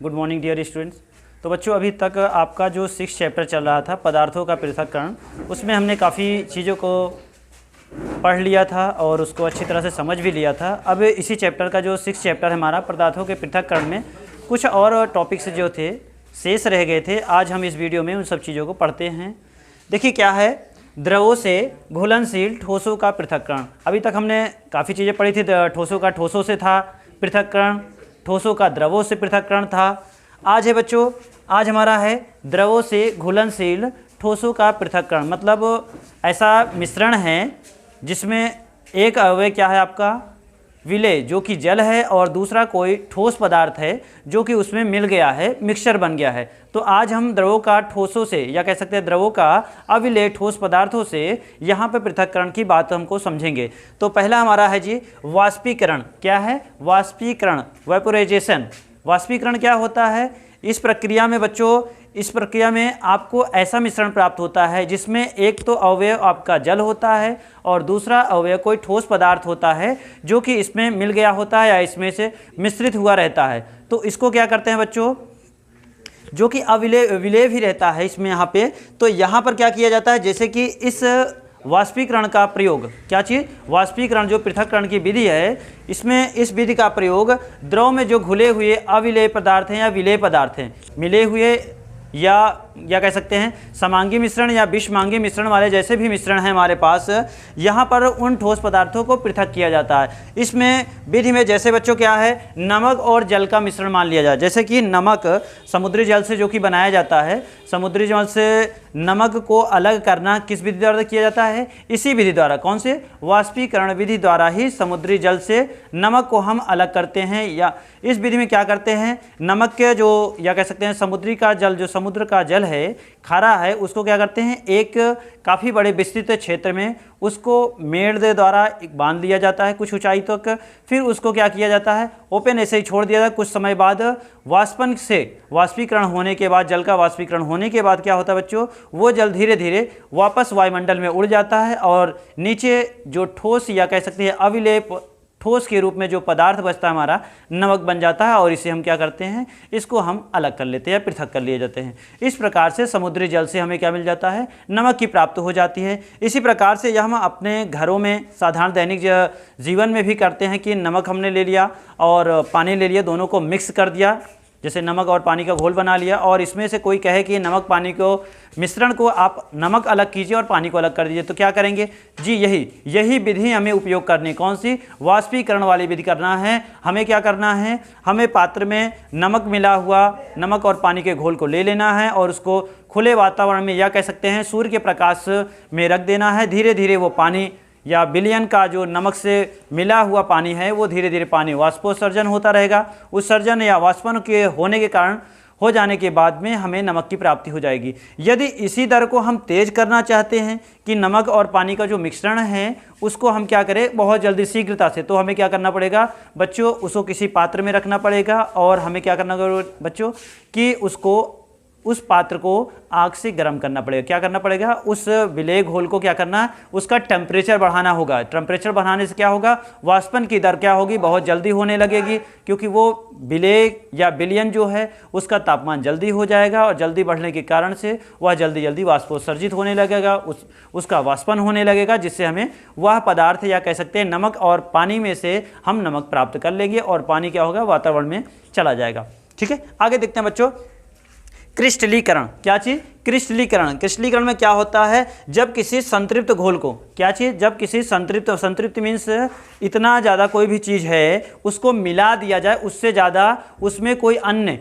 Good morning dear students. तो बच्चों, अभी तक आपका जो 6 चैप्टर चल रहा था पदार्थों का पृथक्करण, उसमें हमने काफ़ी चीज़ों को पढ़ लिया था और उसको अच्छी तरह से समझ भी लिया था। अब इसी चैप्टर का जो 6 चैप्टर है हमारा पदार्थों के पृथक्करण में कुछ और टॉपिक्स जो थे शेष रह गए थे। आज हम इस वीडियो में उन सब चीज़ों को पढ़ते हैं। देखिए क्या है, द्रवों से घुलनशील ठोसों का पृथक्करण। अभी तक हमने काफ़ी चीज़ें पढ़ी थी। ठोसों का ठोसों से था पृथक्करण, ठोसों का द्रवों से पृथक्करण था। आज है बच्चों, आज हमारा है द्रवों से घुलनशील ठोसों का पृथक्करण। मतलब ऐसा मिश्रण है जिसमें एक अवयव क्या है आपका विलेय, जो कि जल है, और दूसरा कोई ठोस पदार्थ है जो कि उसमें मिल गया है, मिक्सचर बन गया है। तो आज हम द्रवों का ठोसों से, या कह सकते हैं द्रवों का अविलेय ठोस पदार्थों से यहाँ पे पृथक्करण की बात हमको समझेंगे। तो पहला हमारा है जी वाष्पीकरण। क्या है? वाष्पीकरण, वेपोराइजेशन। वाष्पीकरण क्या होता है? इस प्रक्रिया में बच्चों, इस प्रक्रिया में आपको ऐसा मिश्रण प्राप्त होता है जिसमें एक तो अवयव आपका जल होता है और दूसरा अवयव कोई ठोस पदार्थ होता है जो कि इसमें मिल गया होता है या इसमें से मिश्रित हुआ रहता है। तो इसको क्या करते हैं बच्चों, जो कि विलेय भी रहता है इसमें यहाँ पे। तो यहाँ पर क्या किया जाता है, जैसे कि इस वाष्पीकरण का प्रयोग, क्या चीज़, वाष्पीकरण जो पृथक्करण की विधि है, इसमें इस विधि का प्रयोग द्रव में जो घुले हुए अविलेय पदार्थ हैं या विलेय पदार्थ हैं, मिले हुए या कह सकते हैं समांगी मिश्रण या विषमांगी मिश्रण वाले जैसे भी मिश्रण हैं हमारे पास, यहाँ पर उन ठोस पदार्थों को पृथक किया जाता है। इसमें विधि में जैसे बच्चों क्या है, नमक और जल का मिश्रण मान लिया जाए। जैसे कि नमक समुद्री जल से जो कि बनाया जाता है, समुद्री जल से नमक को अलग करना किस विधि द्वारा किया जाता है? इसी विधि द्वारा। कौन से? वाष्पीकरण विधि द्वारा ही समुद्री जल से नमक को हम अलग करते हैं। या इस विधि में क्या करते हैं, नमक के जो, या कह सकते हैं समुद्री का जल, जो समुद्र का जल है खारा है, उसको क्या करते हैं, एक काफ़ी बड़े विस्तृत क्षेत्र में उसको मेड़ के द्वारा बांध दिया जाता है कुछ ऊंचाई तक। फिर उसको क्या किया जाता है, ओपन ऐसे ही छोड़ दिया जाता है। कुछ समय बाद वाष्पन से, वाष्पीकरण होने के बाद, जल का वाष्पीकरण होने के बाद क्या होता है बच्चों, वो जल धीरे धीरे वापस वायुमंडल में उड़ जाता है और नीचे जो ठोस या कह सकते हैं अविलेय ठोस के रूप में जो पदार्थ बचता है हमारा, नमक बन जाता है। और इसे हम क्या करते हैं, इसको हम अलग कर लेते हैं, पृथक कर लिए जाते हैं। इस प्रकार से समुद्री जल से हमें क्या मिल जाता है, नमक की प्राप्ति हो जाती है। इसी प्रकार से यह हम अपने घरों में साधारण दैनिक जीवन में भी करते हैं कि नमक हमने ले लिया और पानी ले लिया, दोनों को मिक्स कर दिया, जैसे नमक और पानी का घोल बना लिया, और इसमें से कोई कहे कि नमक पानी को मिश्रण को आप नमक अलग कीजिए और पानी को अलग कर दीजिए, तो क्या करेंगे जी, यही विधि हमें उपयोग करनी। कौन सी? वाष्पीकरण वाली विधि करना है। हमें क्या करना है, हमें पात्र में नमक मिला हुआ, नमक और पानी के घोल को ले लेना है और उसको खुले वातावरण में, या कह सकते हैं सूर्य के प्रकाश में रख देना है। धीरे धीरे वो पानी या विलयन का जो नमक से मिला हुआ पानी है, वो धीरे धीरे पानी वाष्पोत्सर्जन होता रहेगा। उत्सर्जन या वाष्पन के होने के कारण हो जाने के बाद में हमें नमक की प्राप्ति हो जाएगी। यदि इसी दर को हम तेज करना चाहते हैं कि नमक और पानी का जो मिश्रण है उसको हम क्या करें बहुत जल्दी शीघ्रता से, तो हमें क्या करना पड़ेगा बच्चों, उसको किसी पात्र में रखना पड़ेगा। और हमें क्या करना पड़ेगा बच्चों कि उसको, उस पात्र को आग से गर्म करना पड़ेगा। क्या करना पड़ेगा, उस विलेय घोल को क्या करना है, उसका टेम्परेचर बढ़ाना होगा। टेम्परेचर बढ़ाने से क्या होगा, वाष्पन की दर क्या होगी, बहुत जल्दी होने लगेगी, क्योंकि वो विलेय या विलयन जो है उसका तापमान जल्दी हो जाएगा और जल्दी बढ़ने के कारण से वह जल्दी जल्दी वाष्पोत्सर्जित होने लगेगा, उसका वाष्पन होने लगेगा, जिससे हमें वह पदार्थ, या कह सकते हैं नमक और पानी में से हम नमक प्राप्त कर लेंगे और पानी क्या होगा, वातावरण में चला जाएगा। ठीक है, आगे देखते हैं बच्चों, क्रिस्टलीकरण। क्या चीज़? क्रिस्टलीकरण। क्रिस्टलीकरण में क्या होता है, जब किसी संतृप्त घोल को, क्या चीज़, जब किसी संतृप्त मीन्स इतना ज़्यादा कोई भी चीज़ है उसको मिला दिया जाए, उससे ज़्यादा उसमें कोई अन्य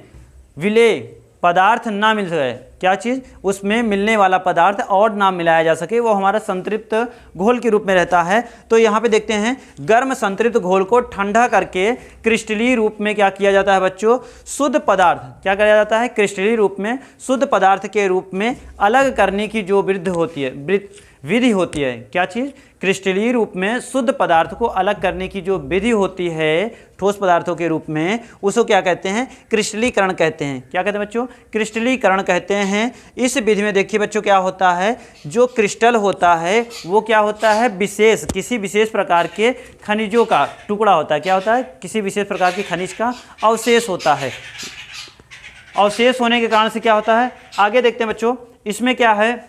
विलेय पदार्थ ना मिल सके। क्या चीज़? उसमें मिलने वाला पदार्थ और ना मिलाया जा सके, वो हमारा संतृप्त घोल के रूप में रहता है। तो यहाँ पे देखते हैं, गर्म संतृप्त घोल को ठंडा करके क्रिस्टलीय रूप में क्या किया जाता है बच्चों, शुद्ध पदार्थ, क्या किया जाता है, क्रिस्टलीय रूप में शुद्ध पदार्थ के रूप में अलग करने की जो विधि होती है। क्या चीज़? क्रिस्टलीय रूप में शुद्ध पदार्थ को अलग करने की जो विधि होती है ठोस पदार्थों के रूप में, उसको क्या कहते हैं, क्रिस्टलीकरण कहते हैं। क्या कहते हैं बच्चों? क्रिस्टलीकरण कहते हैं। इस विधि में देखिए बच्चों क्या होता है, जो क्रिस्टल होता है वो क्या होता है, विशेष, किसी विशेष प्रकार के खनिजों का टुकड़ा होता है। क्या होता है? किसी विशेष प्रकार के खनिज का अवशेष होता है। अवशेष होने के कारण से क्या होता है, आगे देखते हैं बच्चों। इसमें क्या है,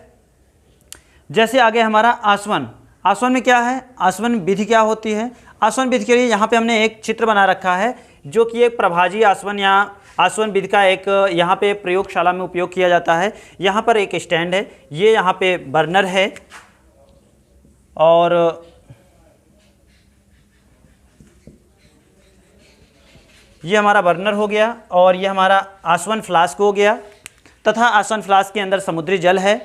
जैसे आगे हमारा आसवन, आसवन में क्या है, आसवन विधि क्या होती है। आसवन विधि के लिए यहाँ पे हमने एक चित्र बना रखा है जो कि एक प्रभाजी आसवन या आसवन विधि का एक यहाँ पे प्रयोगशाला में उपयोग किया जाता है। यहाँ पर एक स्टैंड है, ये यहाँ पे बर्नर है और ये हमारा बर्नर हो गया और ये हमारा आसवन फ्लास्क हो गया तथा आसवन फ्लास्क के अंदर समुद्री जल है।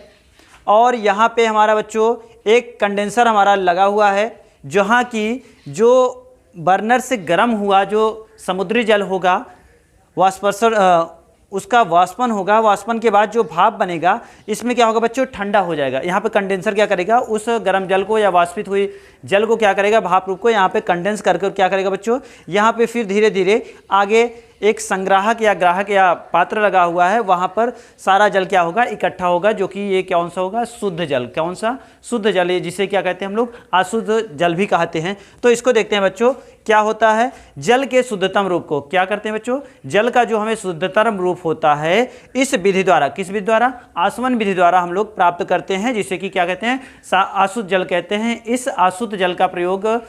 और यहाँ पे हमारा बच्चों एक कंडेंसर हमारा लगा हुआ है जहाँ की जो बर्नर से गर्म हुआ जो समुद्री जल होगा वाष्पन, उसका वाष्पन होगा, वाष्पन के बाद जो भाप बनेगा इसमें क्या होगा बच्चों, ठंडा हो जाएगा। यहाँ पे कंडेंसर क्या करेगा, उस गर्म जल को या वाष्पित हुई जल को क्या करेगा, भाप रूप को यहाँ पे कंडेंस करके क्या करेगा बच्चों, यहाँ पे फिर धीरे धीरे आगे एक संग्राहक या ग्राहक या पात्र लगा हुआ है, वहाँ पर सारा जल क्या होगा, इकट्ठा होगा, जो कि ये कौन सा होगा, शुद्ध जल। कौन सा, शुद्ध जल, जिसे क्या कहते हैं हम लोग, अशुद्ध जल भी कहते हैं। तो इसको देखते हैं बच्चों, क्या होता है, जल के शुद्धतम रूप को क्या करते हैं बच्चों, जल का जो हमें शुद्धतम रूप होता है इस विधि द्वारा, किस विधि द्वारा, आसवन विधि द्वारा हम लोग प्राप्त करते हैं, जिसे कि क्या कहते हैं, अशुद्ध जल कहते हैं। इस अशुद्ध जल का प्रयोग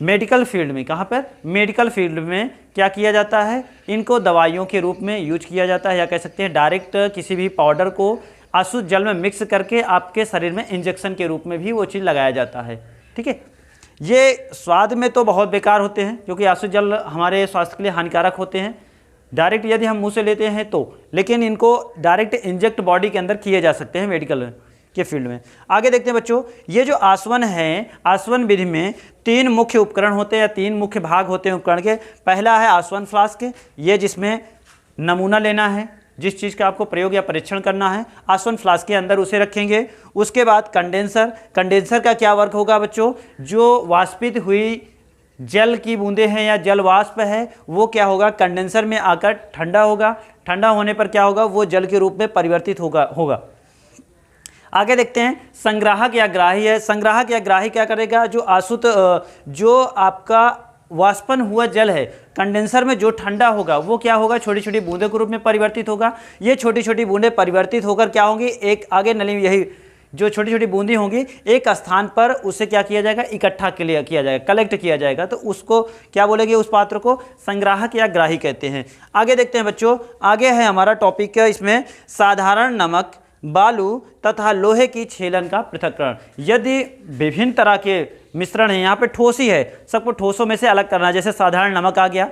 मेडिकल फील्ड में, कहाँ पर, मेडिकल फील्ड में क्या किया जाता है, इनको दवाइयों के रूप में यूज किया जाता है, या कह सकते हैं डायरेक्ट किसी भी पाउडर को अशुद्ध जल में मिक्स करके आपके शरीर में इंजेक्शन के रूप में भी वो चीज़ लगाया जाता है। ठीक है, ये स्वाद में तो बहुत बेकार होते हैं क्योंकि अशुद्ध जल हमारे स्वास्थ्य के लिए हानिकारक होते हैं डायरेक्ट यदि हम मुंह से लेते हैं तो, लेकिन इनको डायरेक्ट इंजेक्ट बॉडी के अंदर किए जा सकते हैं मेडिकल के फील्ड में। आगे देखते हैं बच्चों, ये जो आसवन है, आसवन विधि में 3 मुख्य उपकरण होते हैं या 3 मुख्य भाग होते हैं उपकरण के। पहला है आसवन फ्लास्क, ये जिसमें नमूना लेना है, जिस चीज़ का आपको प्रयोग या परीक्षण करना है, आसवन फ्लास्क के अंदर उसे रखेंगे। उसके बाद कंडेंसर, कंडेंसर का क्या वर्क होगा बच्चों, जो वाष्पित हुई जल की बूंदें हैं या जल वाष्प है वो क्या होगा, कंडेंसर में आकर ठंडा होगा, ठंडा होने पर क्या होगा, वो जल के रूप में परिवर्तित होगा। आगे देखते हैं, संग्राहक या ग्राही है। संग्राहक या ग्राही क्या करेगा, जो जो आपका वाष्पन हुआ जल है कंडेंसर में जो ठंडा होगा वो क्या होगा, छोटी छोटी बूंदों के रूप में परिवर्तित होगा। ये छोटी छोटी बूंदें परिवर्तित होकर क्या होंगी, एक आगे नली, यही जो छोटी छोटी बूंदी होंगी एक स्थान पर उसे क्या किया जाएगा, इकट्ठा किया जाएगा, कलेक्ट किया जाएगा, तो उसको क्या बोलेंगे, उस पात्र को संग्राहक या ग्राही कहते हैं। आगे देखते हैं बच्चों, आगे है हमारा टॉपिक, इसमें साधारण नमक, बालू तथा लोहे की छेलन का पृथक्करण। यदि विभिन्न तरह के मिश्रण है, यहाँ पे ठोस ही है, सबको ठोसों में से अलग करना है। जैसे साधारण नमक आ गया,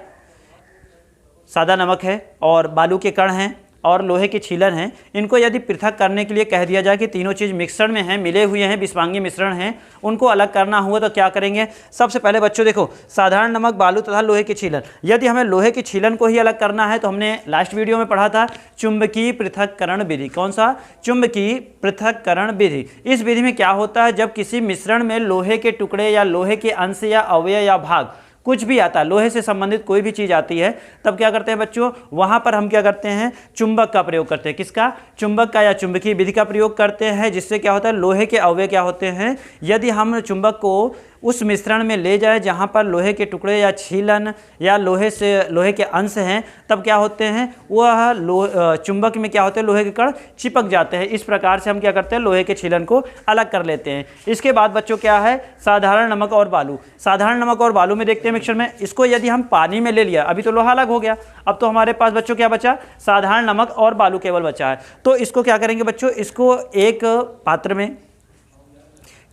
सादा नमक है, और बालू के कण हैं और लोहे की छीलन है, इनको यदि पृथक करने के लिए कह दिया जाए कि तीनों चीज़ मिश्रण में हैं, मिले हुए हैं, विस्वांगी मिश्रण हैं, उनको अलग करना हुआ तो क्या करेंगे। सबसे पहले बच्चों देखो, साधारण नमक, बालू तथा लोहे की छीलन, यदि हमें लोहे की छीलन को ही अलग करना है तो हमने लास्ट वीडियो में पढ़ा था चुंबकीय पृथक्करण विधि। कौन सा, चुंबकीय पृथक्करण विधि। इस विधि में क्या होता है, जब किसी मिश्रण में लोहे के टुकड़े या लोहे के अंश या अवयव या भाग कुछ भी आता है, लोहे से संबंधित कोई भी चीज़ आती है, तब क्या करते हैं बच्चों, वहाँ पर हम क्या करते हैं, चुंबक का प्रयोग करते हैं। किसका, चुंबक का या चुंबकीय विधि का प्रयोग करते हैं, जिससे क्या होता है, लोहे के अवयव क्या होते हैं, यदि हम चुंबक को उस मिश्रण में ले जाए जहाँ पर लोहे के टुकड़े या छीलन या लोहे के अंश हैं, तब क्या होते हैं, वह चुंबक में क्या होते हैं, लोहे के कण चिपक जाते हैं। इस प्रकार से हम क्या करते हैं, लोहे के छीलन को अलग कर लेते हैं। इसके बाद बच्चों क्या है, साधारण नमक और बालू। साधारण नमक और बालू में देखते हैं मिक्सचर में, इसको यदि हम पानी में ले लिया, अभी तो लोहा अलग हो गया, अब तो हमारे पास बच्चों क्या बचा, साधारण नमक और बालू केवल बचा है। तो इसको क्या करेंगे बच्चों, इसको एक पात्र में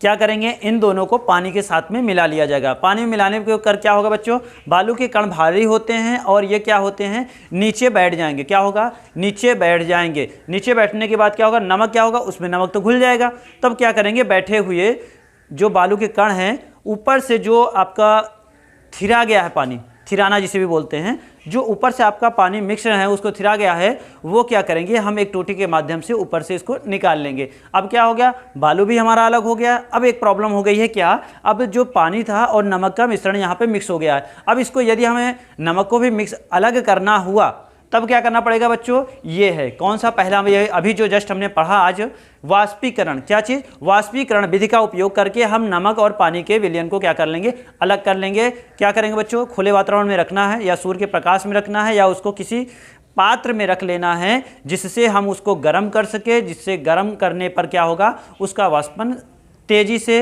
क्या करेंगे, इन दोनों को पानी के साथ में मिला लिया जाएगा। पानी में मिलाने के कर क्या होगा बच्चों, बालू के कण भारी होते हैं और ये क्या होते हैं, नीचे बैठ जाएंगे। क्या होगा, नीचे बैठ जाएंगे। नीचे बैठने के बाद क्या होगा, नमक क्या होगा, उसमें नमक तो घुल जाएगा। तब क्या करेंगे, बैठे हुए जो बालू के कण हैं, ऊपर से जो आपका थिरा गया है पानी, थिराना जिसे भी बोलते हैं, जो ऊपर से आपका पानी मिश्रण है उसको थिरा गया है, वो क्या करेंगे, हम एक टोटी के माध्यम से ऊपर से इसको निकाल लेंगे। अब क्या हो गया, बालू भी हमारा अलग हो गया। अब एक प्रॉब्लम हो गई है क्या, अब जो पानी था और नमक का मिश्रण यहाँ पे मिक्स हो गया है। अब इसको यदि हमें नमक को भी मिक्स अलग करना हुआ तब क्या करना पड़ेगा बच्चों, ये है कौन सा, पहला ये अभी जो जस्ट हमने पढ़ा आज, वाष्पीकरण। क्या चीज़, वाष्पीकरण विधि का उपयोग करके हम नमक और पानी के विलयन को क्या कर लेंगे, अलग कर लेंगे। क्या करेंगे बच्चों, खुले वातावरण में रखना है या सूर्य के प्रकाश में रखना है या उसको किसी पात्र में रख लेना है जिससे हम उसको गर्म कर सके, जिससे गर्म करने पर क्या होगा, उसका वाष्पन तेजी से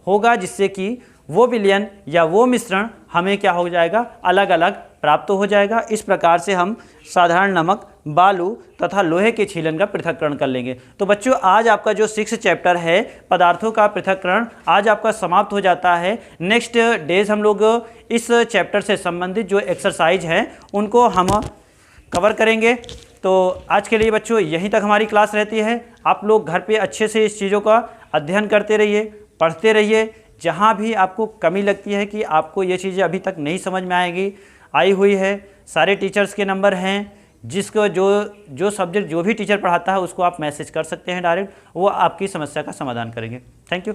होगा, जिससे कि वो विलयन या वो मिश्रण हमें क्या हो जाएगा, अलग अलग प्राप्त हो जाएगा। इस प्रकार से हम साधारण नमक, बालू तथा लोहे के छीलन का पृथक्करण कर लेंगे। तो बच्चों आज आपका जो 6 चैप्टर है पदार्थों का पृथक्करण आज आपका समाप्त हो जाता है। नेक्स्ट डेज हम लोग इस चैप्टर से संबंधित जो एक्सरसाइज है उनको हम कवर करेंगे। तो आज के लिए बच्चों यहीं तक हमारी क्लास रहती है। आप लोग घर पे अच्छे से इस चीज़ों का अध्ययन करते रहिए, पढ़ते रहिए। जहाँ भी आपको कमी लगती है कि आपको ये चीज़ें अभी तक नहीं समझ में आई हुई है, सारे टीचर्स के नंबर हैं, जिसको जो सब्जेक्ट जो भी टीचर पढ़ाता है उसको आप मैसेज कर सकते हैं डायरेक्ट, वो आपकी समस्या का समाधान करेंगे। Thank you.